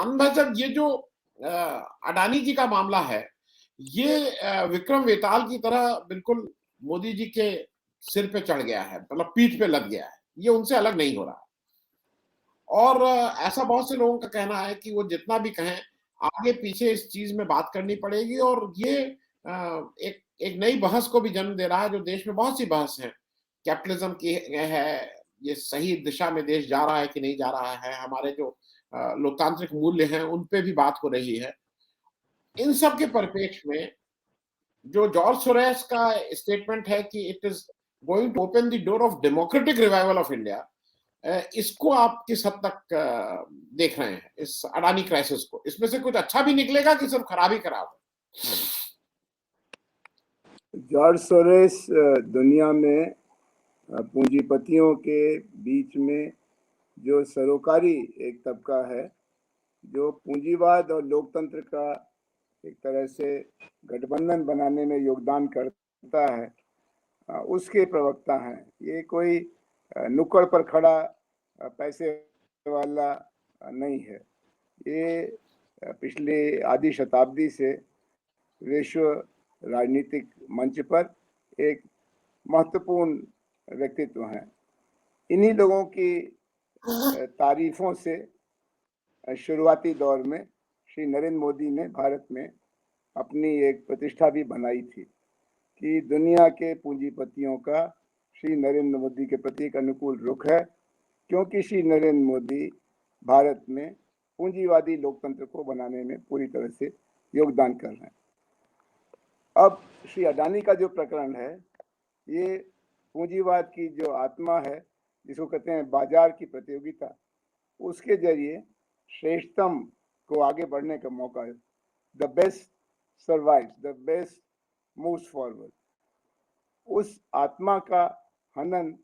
आनंद भाई साहब, ये जो अडानी जी का मामला है, ये विक्रम वेताल की तरह बिल्कुल मोदी जी के सिर पे चढ़ गया है, मतलब पीठ पे लग गया है। ये उनसे अलग नहीं हो रहा। और ऐसा बहुत से लोगों का कहना है कि वो जितना भी कहें, आगे पीछे इस चीज में बात करनी पड़ेगी, और ये एक एक नई बहस को भी जन्म दे रहा है, जो देश में बहुत सी बहस है, कैपिटलिज्म की है, ये सही दिशा में देश जा रहा है कि नहीं जा रहा है, हमारे जो लोकतांत्रिक मूल्य हैं उन पे भी बात हो रही है। इन सब के परिप्रेक्ष्य में जो जॉर्ज सोरेस का स्टेटमेंट है कि it is going to open the door of democratic revival of India, इसको आप किस हद तक देख रहे हैं, इस अडानी क्राइसिस को? इसमें से कुछ अच्छा भी निकलेगा कि सिर्फ खराब ही खराब है? जॉर्ज सोरेस दुनिया में पूंजीपतियों के बीच में जो सरोकारी एक तबका है, जो पूंजीवाद और लोकतंत्र का एक तरह से गठबंधन बनाने में योगदान करता है, उसके प्रवक्ता हैं। ये कोई नुक्कड़ पर खड़ा पैसे वाला नहीं है। ये पिछले आधी शताब्दी से विश्व राजनीतिक मंच पर एक महत्वपूर्ण व्यक्तित्व हैं। इन्हीं लोगों की तारीफों से शुरुआती दौर में श्री नरेंद्र मोदी ने भारत में अपनी एक प्रतिष्ठा भी बनाई थी कि दुनिया के पूंजीपतियों का श्री नरेंद्र मोदी के प्रति एक अनुकूल रुख है, क्योंकि श्री नरेंद्र मोदी भारत में पूंजीवादी लोकतंत्र को बनाने में पूरी तरह से योगदान कर रहे हैं। अब श्री अडानी का जो प्रकरण है, ये पूंजीवाद की जो आत्मा है, जिसको कहते हैं बाजार की प्रतियोगिता, उसके जरिए श्रेष्ठतम को आगे बढ़ने का मौका है। The best survives, the best moves forward. उस आत्मा का हनन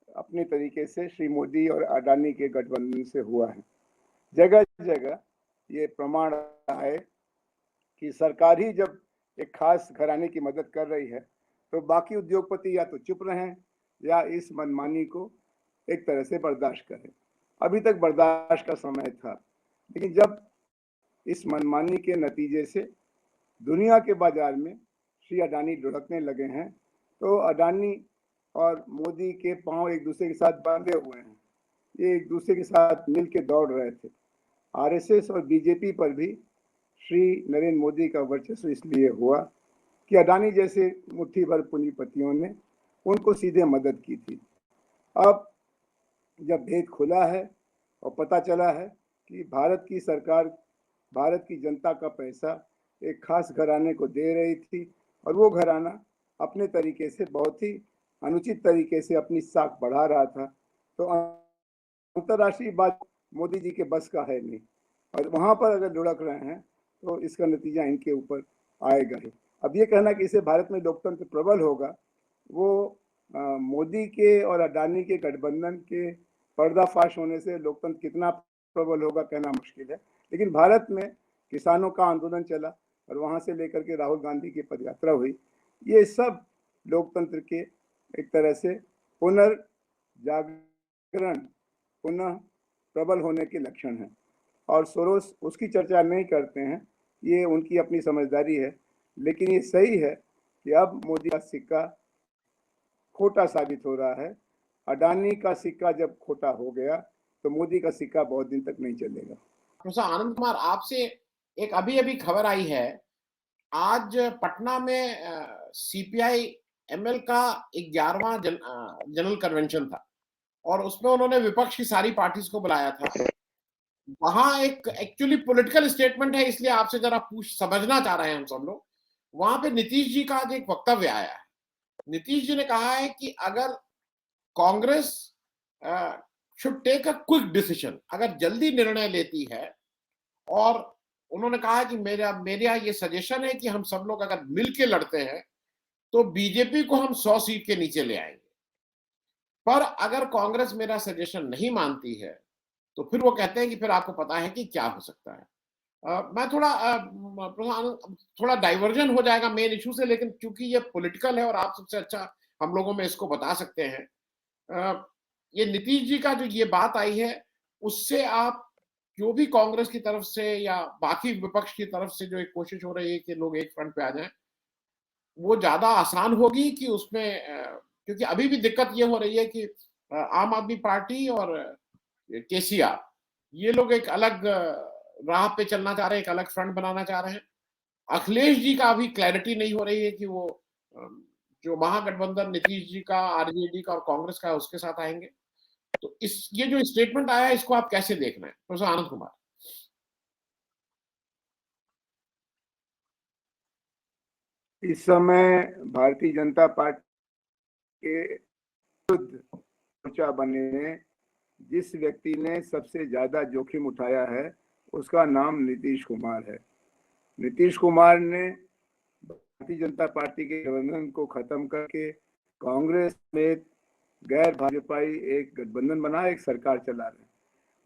अपने तरीके से श्री मोदी और अडानी के गठबंधन से हुआ है। जगह जगह ये प्रमाण है कि सरकार ही जब एक खास घराने की मदद कर रही है, तो बाकी उद्योगपति या तो चुप रहें या इस मनमानी को एक तरह से बर्दाश्त करें। अभी तक बर्दाश्त का समय था, लेकिन जब इस मनमानी के नतीजे से दुनिया के बाजार में श्री अडानी लुढ़कने लगे हैं, तो अडानी और मोदी के पांव एक दूसरे के साथ बांधे हुए हैं। ये एक दूसरे के साथ मिल के दौड़ रहे थे। आरएसएस और बीजेपी पर भी श्री नरेंद्र मोदी का वर्चस्व इसलिए हुआ कि अडानी जैसे मुट्ठी भर पूंजीपतियों ने उनको सीधे मदद की थी। अब जब भेद खुला है और पता चला है कि भारत की सरकार भारत की जनता का पैसा एक खास घराने को दे रही थी, और वो घराना अपने तरीके से बहुत ही अनुचित तरीके से अपनी साख बढ़ा रहा था, तो अंतर्राष्ट्रीय बात मोदी जी के बस का है नहीं, और वहां पर अगर लुढ़क रहे हैं तो इसका नतीजा इनके ऊपर आएगा ही। अब ये कहना कि इससे भारत में लोकतंत्र प्रबल होगा, वो मोदी के और अडानी के गठबंधन के पर्दाफाश होने से लोकतंत्र कितना प्रबल होगा कहना मुश्किल है। लेकिन भारत में किसानों का आंदोलन चला और वहां से लेकर के राहुल गांधी की पदयात्रा हुई, ये सब लोकतंत्र के एक तरह से पुनर्जागरण, पुनः प्रबल होने के लक्षण हैं। और सोरोस उसकी चर्चा नहीं करते हैं, ये उनकी अपनी समझदारी है। लेकिन ये सही है कि अब मोदी का सिक्का खोटा साबित हो रहा है। अडानी का सिक्का जब खोटा हो गया तो मोदी का सिक्का बहुत दिन तक नहीं चलेगा। प्रोफेसर आनंद कुमार, आपसे एक अभी खबर आई है, आज पटना में सीपीआई एमएल का 11वां जनरल कन्वेंशन था, और उसमें उन्होंने विपक्ष की सारी पार्टीज को बुलाया था। वहां एक एक्चुअली पॉलिटिकल स्टेटमेंट है, इसलिए आपसे जरा समझना चाह रहे हैं हम सब लोग। वहां पे नीतीश जी का आज एक वक्तव्य आया है। नीतीश जी ने कहा है कि अगर Congress should take a quick decision, अगर जल्दी निर्णय लेती है, और उन्होंने कहा कि मेरा ये सजेशन है कि हम सब लोग अगर मिलके लड़ते हैं तो बीजेपी को हम 100 सीट के नीचे ले आएंगे। पर अगर कांग्रेस मेरा सजेशन नहीं मानती है तो फिर वो कहते हैं कि फिर आपको पता है कि क्या हो सकता है। मैं थोड़ा डाइवर्जन हो जाएगा मेन इशू से, लेकिन क्योंकि ये पॉलिटिकल है और आप सबसे अच्छा हम लोगों में इसको बता सकते हैं। ये नीतीश जी का जो ये बात आई है, उससे आप जो भी कांग्रेस की तरफ से या बाकी विपक्ष की तरफ से जो एक कोशिश हो रही है कि लोग एक फ्रंट पे आ जाएं, वो ज्यादा आसान होगी कि उसमें क्योंकि अभी भी दिक्कत ये हो रही है कि आम आदमी पार्टी और केसीआर ये लोग एक अलग राह पे चलना चाह रहे हैं, एक अलग फ्रंट बनाना चाह रहे हैं। अखिलेश जी का अभी क्लैरिटी नहीं हो रही है कि वो जो महागठबंधन नीतीश जी का, आरजेडी का और कांग्रेस का है उसके साथ आएंगे। तो इस ये जो स्टेटमेंट आया है इसको आप कैसे देख रहे हैं प्रोफेसर आनंद कुमार? इस समय भारतीय जनता पार्टी के विरुद्ध मोर्चा बनने में जिस व्यक्ति ने सबसे ज्यादा जोखिम उठाया है उसका नाम नीतीश कुमार है। नीतीश कुमार ने भारतीय जनता पार्टी के गठबंधन को खत्म करके कांग्रेस में गैर भाजपाई एक गठबंधन बना, एक सरकार चला रहे हैं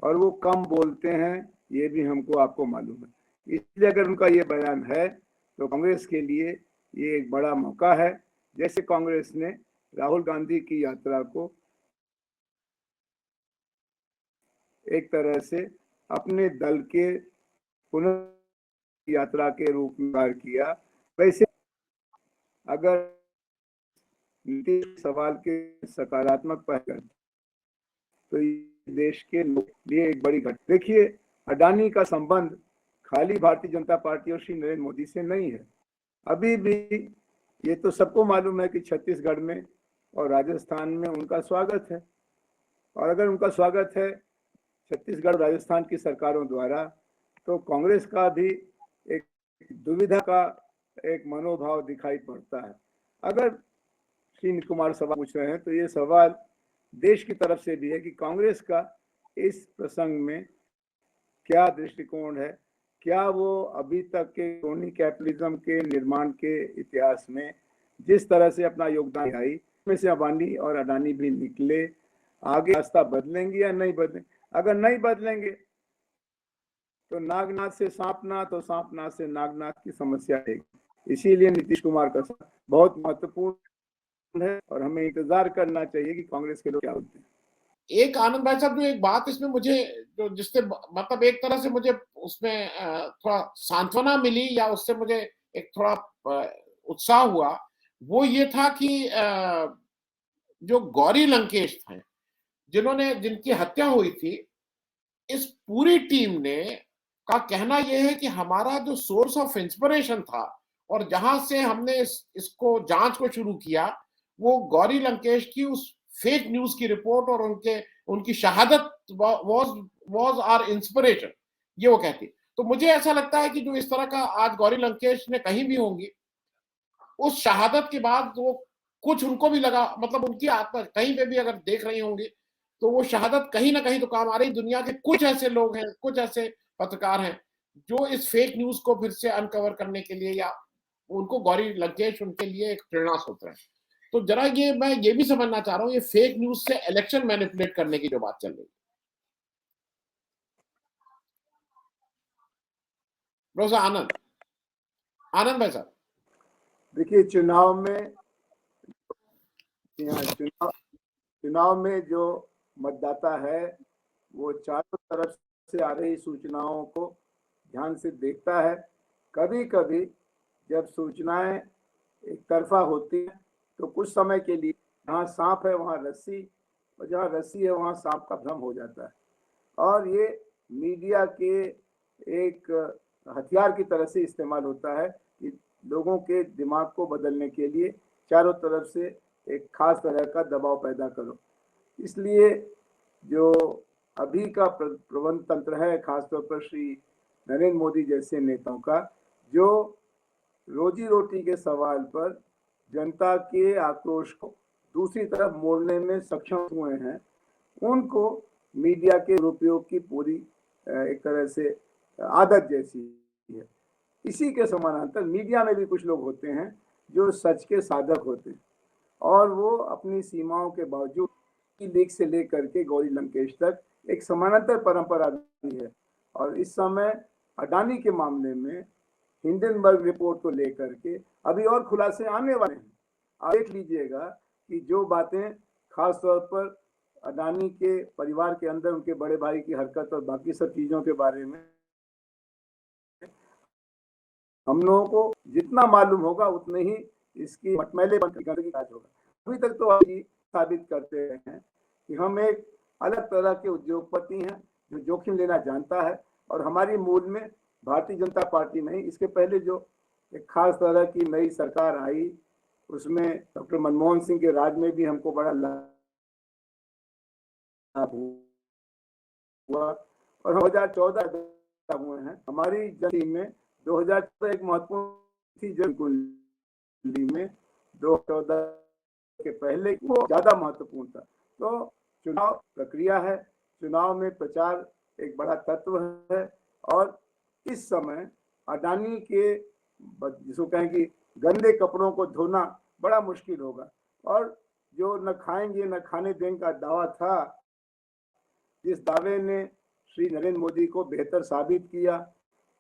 और वो कम बोलते हैं, ये भी हमको आपको मालूम है। इसलिए अगर उनका ये बयान है तो कांग्रेस के लिए ये एक बड़ा मौका है। जैसे कांग्रेस ने राहुल गांधी की यात्रा को एक तरह से अपने दल के पुनः यात्रा के रूप में कार्य किया, वैसे अगर नीतीश सवाल के सकारात्मक पहल तो देश के लिए एक बड़ी घटना। देखिए, अडानी का संबंध खाली भारतीय जनता पार्टी और श्री नरेंद्र मोदी से नहीं है। अभी भी ये तो सबको मालूम है कि छत्तीसगढ़ में और राजस्थान में उनका स्वागत है, और अगर उनका स्वागत है छत्तीसगढ़ राजस्थान की सरकारों द्वारा, तो कांग्रेस का भी एक दुविधा का एक मनोभाव दिखाई पड़ता है। अगर श्री कुमार सवाल पूछ रहे हैं तो ये सवाल देश की तरफ से भी है कि कांग्रेस का इस प्रसंग में क्या दृष्टिकोण है, क्या वो अभी तक के क्रोनी कैपिटलिज्म के निर्माण के इतिहास में जिस तरह से अपना योगदान आई, में से अंबानी और अडानी भी निकले, आगे रास्ता बदलेंगे या नहीं बदलेंगे। अगर नहीं बदलेंगे तो नागनाथ से सांपनाथ और सांपनाथ से नागनाथ की समस्या है। इसीलिए नीतीश कुमार का साथ बहुत महत्वपूर्ण है और हमें इंतजार करना चाहिए कि कांग्रेस के लोग क्या होते हैं। एक आनंद भाई साहब, जो एक बात इसमें मुझे जो जिससे मतलब एक तरह से मुझे उसमें थोड़ा सांत्वना मिली या उससे मुझे एक थोड़ा उत्साह हुआ, वो ये था कि जो गौरी लंकेश थे, जिनकी हत्या हुई थी, इस पूरी टीम ने का कहना यह है कि हमारा जो सोर्स ऑफ इंस्पिरेशन था और जहां से हमने इसको जांच को शुरू किया, वो गौरी लंकेश की उस फेक न्यूज की रिपोर्ट और उनकी शहादत वाज आवर इंस्पिरेशन, ये वो कहती। तो मुझे ऐसा लगता है कि जो इस तरह का आज गौरी लंकेश ने कहीं भी होंगी, उस शहादत के बाद वो कुछ उनको भी लगा, मतलब उनकी आत्मा कहीं पे भी अगर देख रही होंगी तो वो शहादत कहीं ना कहीं तो काम आ रही। दुनिया के कुछ ऐसे लोग हैं, कुछ ऐसे पत्रकार हैं जो इस फेक न्यूज को फिर से अनकवर करने के लिए, या उनको गौरी लंकेश उनके लिए एक प्रेरणा स्रोत है। तो जरा मैं ये भी समझना चाह रहा हूँ, ये फेक न्यूज से इलेक्शन मैनिपुलेट करने की जो बात चल रही है, प्रोफेसर आनंद भाई साहब। देखिए, चुनाव में जो मतदाता है वो चारों तरफ से आ रही सूचनाओं को ध्यान से देखता है। कभी कभी जब सूचनाएं एक तरफा होती हैं तो कुछ समय के लिए जहाँ सांप है वहाँ रस्सी, और जहाँ रस्सी है वहाँ सांप का भ्रम हो जाता है। और ये मीडिया के एक हथियार की तरह से इस्तेमाल होता है कि लोगों के दिमाग को बदलने के लिए चारों तरफ से एक खास तरह का दबाव पैदा करो। इसलिए जो अभी का प्रबंध तंत्र है, खासतौर पर श्री नरेंद्र मोदी जैसे नेताओं का, जो रोजी रोटी के सवाल पर जनता के आक्रोश को दूसरी तरफ मोड़ने में सक्षम हुए हैं, उनको मीडिया के दुरुपयोग की पूरी एक तरह से आदत जैसी है। इसी के समानांतर मीडिया में भी कुछ लोग होते हैं जो सच के साधक होते हैं और वो अपनी सीमाओं के बावजूद की लीक से लेकर के गौरी लंकेश तक एक समानांतर परंपरा भी है। और इस समय अडानी के मामले में हिंडनबर्ग रिपोर्ट को लेकर के अभी और खुलासे आने वाले हैं। आप देख लीजिएगा कि जो बातें खास तौर पर अडानी के परिवार के अंदर उनके बड़े भाई की हरकत और बाकी सब चीजों के बारे में हम लोगों को जितना मालूम होगा उतने ही इसकी मटमैलेपन की जांच होगा। अभी तक तो हम साबित करते हैं कि हम एक अलग तरह के उद्योगपति हैं जो जोखिम लेना जानता है, और हमारी मूल में भारतीय जनता पार्टी नहीं, इसके पहले जो एक खास तरह की नई सरकार आई उसमें डॉक्टर मनमोहन सिंह के राज में भी हमको बड़ा लाभ हुआ, और 2014 हुए हैं। हमारी जर्नी में 2014 एक महत्वपूर्ण थी, जर्नी में 2014 के पहले वो ज्यादा महत्वपूर्ण था। तो चुनाव प्रक्रिया है, चुनाव में प्रचार एक बड़ा तत्व है, और इस समय अडानी के जिसको कहें कि गंदे कपड़ों को धोना बड़ा मुश्किल होगा, और जो न खाएंगे न खाने देंगे का दावा था, जिस दावे ने श्री नरेंद्र मोदी को बेहतर साबित किया,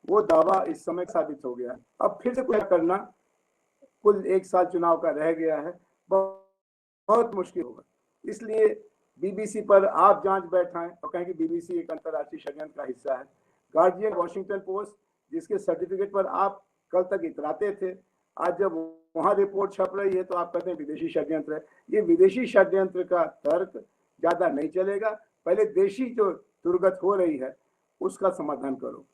वो दावा इस समय साबित हो गया। अब फिर से कुछ करना, कुल 1 साल चुनाव का रह गया है, बहुत मुश्किल होगा। इसलिए बीबीसी पर आप जांच बैठाएं और कहें कि बीबीसी एक अंतर्राष्ट्रीय षड्यंत्र का हिस्सा है। गार्जियन, वॉशिंगटन पोस्ट, जिसके सर्टिफिकेट पर आप कल तक इतराते थे, आज जब वहां रिपोर्ट छप रही है तो आप कहते हैं विदेशी षड्यंत्र है। ये विदेशी षड्यंत्र का तर्क ज्यादा नहीं चलेगा। पहले देशी जो दुर्गत हो रही है उसका समाधान करो।